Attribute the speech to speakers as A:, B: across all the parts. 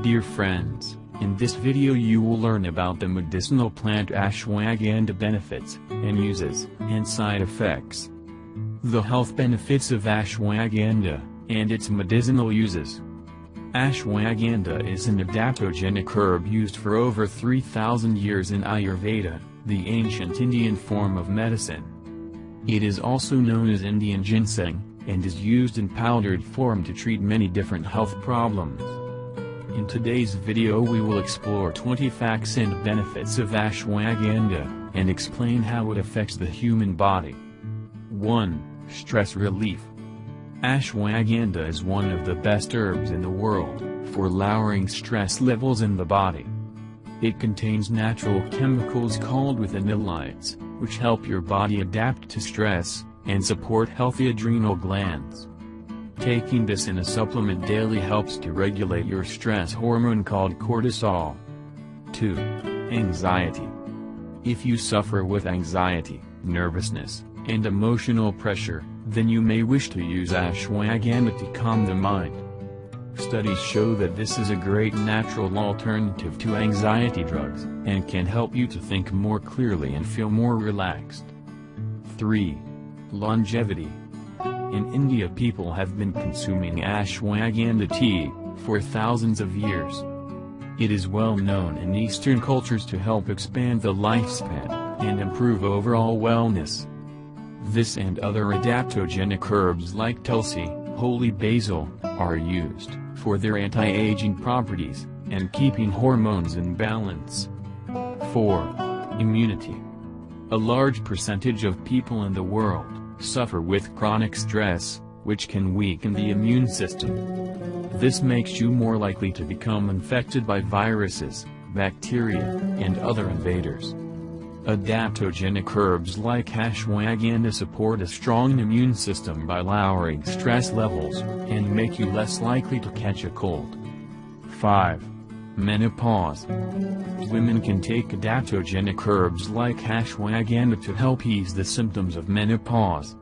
A: Dear friends, in this video you will learn about the medicinal plant ashwagandha benefits, and uses, and side effects. The health benefits of ashwagandha, and its medicinal uses. Ashwagandha is an adaptogenic herb used for over 3,000 years in Ayurveda, the ancient Indian form of medicine. It is also known as Indian ginseng, and is used in powdered form to treat many different health problems. In today's video we will explore 20 facts and benefits of ashwagandha, and explain how it affects the human body. 1. Stress relief. Ashwagandha is one of the best herbs in the world, for lowering stress levels in the body. It contains natural chemicals called withanolides, which help your body adapt to stress, and support healthy adrenal glands. Taking this in a supplement daily helps to regulate your stress hormone called cortisol. 2. Anxiety. If you suffer with anxiety, nervousness, and emotional pressure, then you may wish to use ashwagandha to calm the mind. Studies show that this is a great natural alternative to anxiety drugs, and can help you to think more clearly and feel more relaxed. 3. Longevity. In India people have been consuming ashwagandha tea for thousands of years. It is well known in Eastern cultures to help expand the lifespan, and improve overall wellness. This and other adaptogenic herbs like tulsi, holy basil, are used for their anti-aging properties, and keeping hormones in balance. 4. Immunity. A large percentage of people in the world suffer with chronic stress, which can weaken the immune system. This makes you more likely to become infected by viruses, bacteria, and other invaders. Adaptogenic herbs like ashwagandha support a strong immune system by lowering stress levels, and make you less likely to catch a cold. 5. Menopause. Women can take adaptogenic herbs like ashwagandha to help ease the symptoms of menopause.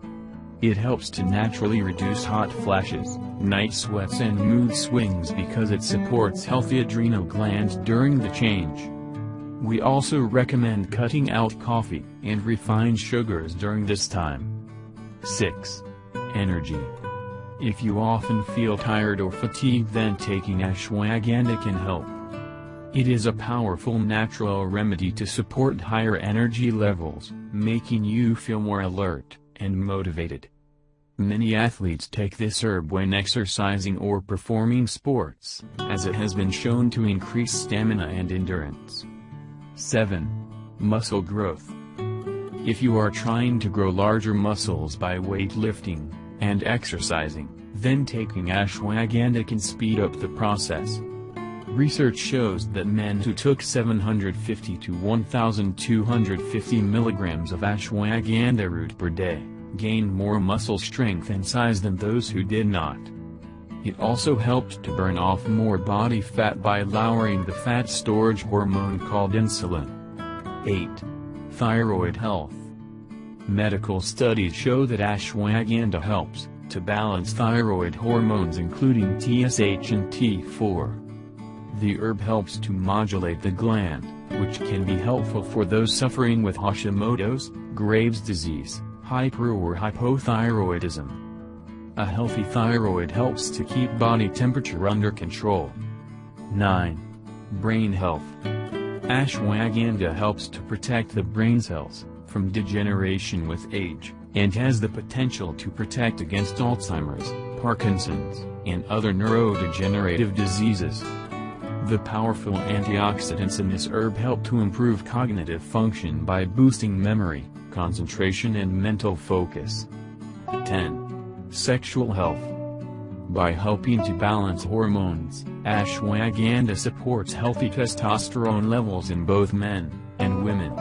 A: It helps to naturally reduce hot flashes, night sweats and mood swings because it supports healthy adrenal glands during the change. We also recommend cutting out coffee and refined sugars during this time. 6. Energy. If you often feel tired or fatigued, then taking ashwagandha can help. It is a powerful natural remedy to support higher energy levels, making you feel more alert and motivated. Many athletes take this herb when exercising or performing sports, as it has been shown to increase stamina and endurance. 7. Muscle growth. If you are trying to grow larger muscles by weightlifting and exercising, then taking ashwagandha can speed up the process. Research shows that men who took 750 to 1,250 milligrams of ashwagandha root per day, gained more muscle strength and size than those who did not. It also helped to burn off more body fat by lowering the fat storage hormone called insulin. 8. Thyroid health. Medical studies show that ashwagandha helps to balance thyroid hormones including TSH and T4. The herb helps to modulate the gland, which can be helpful for those suffering with Hashimoto's, Graves' disease, hyper or hypothyroidism. A healthy thyroid helps to keep body temperature under control. 9. Brain health. Ashwagandha helps to protect the brain cells from degeneration with age, and has the potential to protect against Alzheimer's, Parkinson's, and other neurodegenerative diseases. The powerful antioxidants in this herb help to improve cognitive function by boosting memory, concentration and mental focus. 10. Sexual health. By helping to balance hormones, ashwagandha supports healthy testosterone levels in both men and women.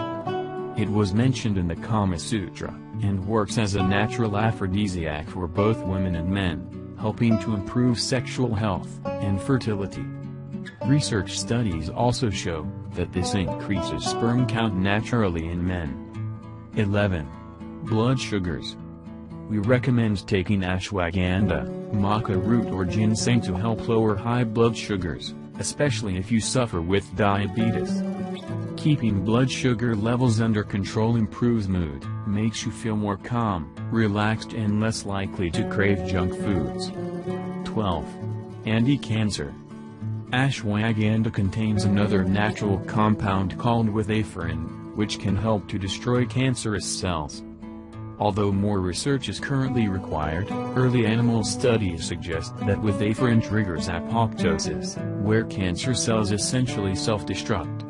A: It was mentioned in the Kama Sutra, and works as a natural aphrodisiac for both women and men, helping to improve sexual health and fertility. Research studies also show that this increases sperm count naturally in men. 11. Blood sugars. We recommend taking ashwagandha, maca root or ginseng to help lower high blood sugars, especially if you suffer with diabetes. Keeping blood sugar levels under control improves mood, makes you feel more calm, relaxed and less likely to crave junk foods. 12. Anti-cancer. Ashwagandha contains another natural compound called withaferin, which can help to destroy cancerous cells. Although more research is currently required, early animal studies suggest that withaferin triggers apoptosis, where cancer cells essentially self-destruct.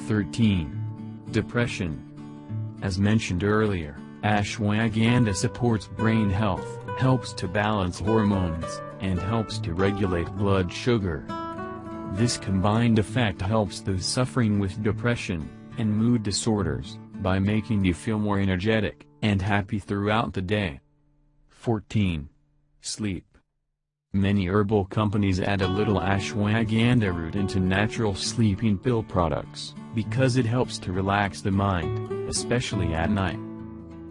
A: 13. Depression. As mentioned earlier, ashwagandha supports brain health, helps to balance hormones, and helps to regulate blood sugar. This combined effect helps those suffering with depression and mood disorders, by making you feel more energetic and happy throughout the day. 14. Sleep. Many herbal companies add a little ashwagandha root into natural sleeping pill products, because it helps to relax the mind, especially at night.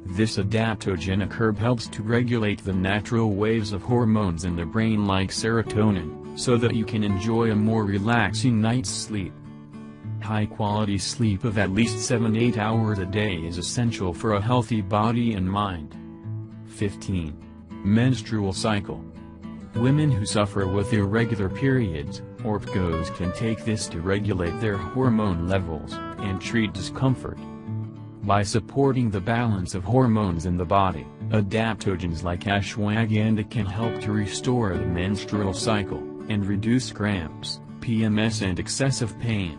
A: This adaptogenic herb helps to regulate the natural waves of hormones in the brain like serotonin, so that you can enjoy a more relaxing night's sleep. High-quality sleep of at least 7-8 hours a day is essential for a healthy body and mind. 15. Menstrual cycle. Women who suffer with irregular periods, or PCOS, can take this to regulate their hormone levels, and treat discomfort. By supporting the balance of hormones in the body, adaptogens like ashwagandha can help to restore the menstrual cycle, and reduce cramps, PMS and excessive pain.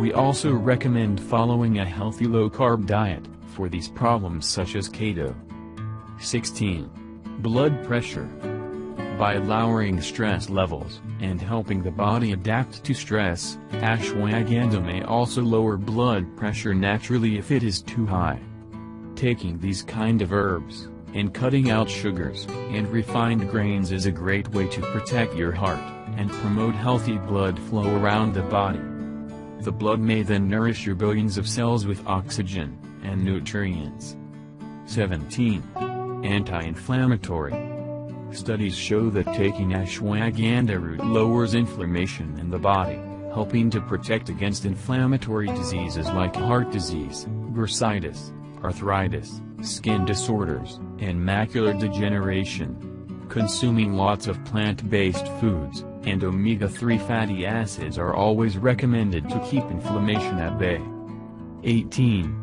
A: We also recommend following a healthy low-carb diet, for these problems such as keto. 16. Blood pressure. By lowering stress levels, and helping the body adapt to stress, ashwagandha may also lower blood pressure naturally if it is too high. Taking these kind of herbs, and cutting out sugars, and refined grains is a great way to protect your heart, and promote healthy blood flow around the body. The blood may then nourish your billions of cells with oxygen, and nutrients. 17. Anti-inflammatory. Studies show that taking ashwagandha root lowers inflammation in the body, helping to protect against inflammatory diseases like heart disease, bursitis, arthritis, skin disorders, and macular degeneration. Consuming lots of plant-based foods, and omega-3 fatty acids are always recommended to keep inflammation at bay. 18.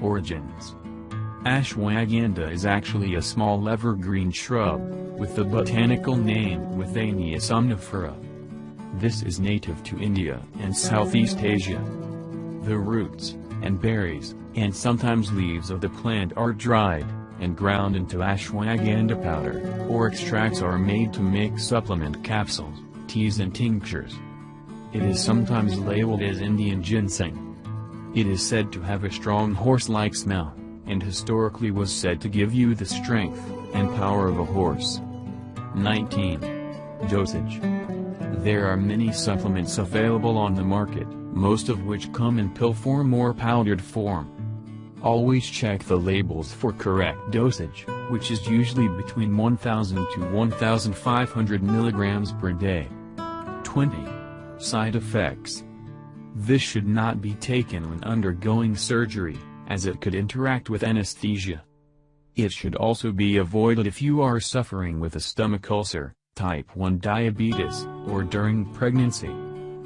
A: Origins. Ashwagandha is actually a small evergreen shrub, with the botanical name Withania somnifera. This is native to India and Southeast Asia. The roots, and berries, and sometimes leaves of the plant are dried, and ground into ashwagandha powder, or extracts are made to make supplement capsules, teas and tinctures. It is sometimes labeled as Indian ginseng. It is said to have a strong horse-like smell, and historically was said to give you the strength and power of a horse. 19. Dosage. There are many supplements available on the market, most of which come in pill form or powdered form. Always check the labels for correct dosage, which is usually between 1,000 to 1,500 milligrams per day. 20. Side effects. This should not be taken when undergoing surgery, as it could interact with anesthesia. It should also be avoided if you are suffering with a stomach ulcer, type 1 diabetes, or during pregnancy.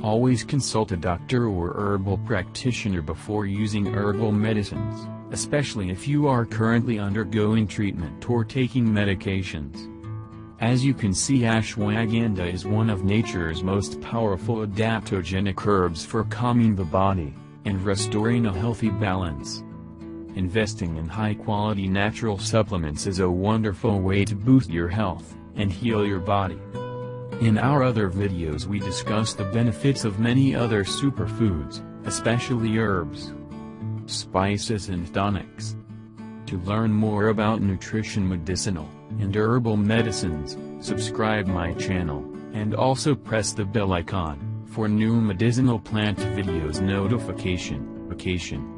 A: Always consult a doctor or herbal practitioner before using herbal medicines, especially if you are currently undergoing treatment or taking medications. As you can see, ashwagandha is one of nature's most powerful adaptogenic herbs for calming the body, and restoring a healthy balance. Investing in high-quality natural supplements is a wonderful way to boost your health, and heal your body. In our other videos we discuss the benefits of many other superfoods, especially herbs, spices and tonics. To learn more about nutrition, medicinal, and herbal medicines, subscribe my channel, and also press the bell icon, for new medicinal plant videos notification.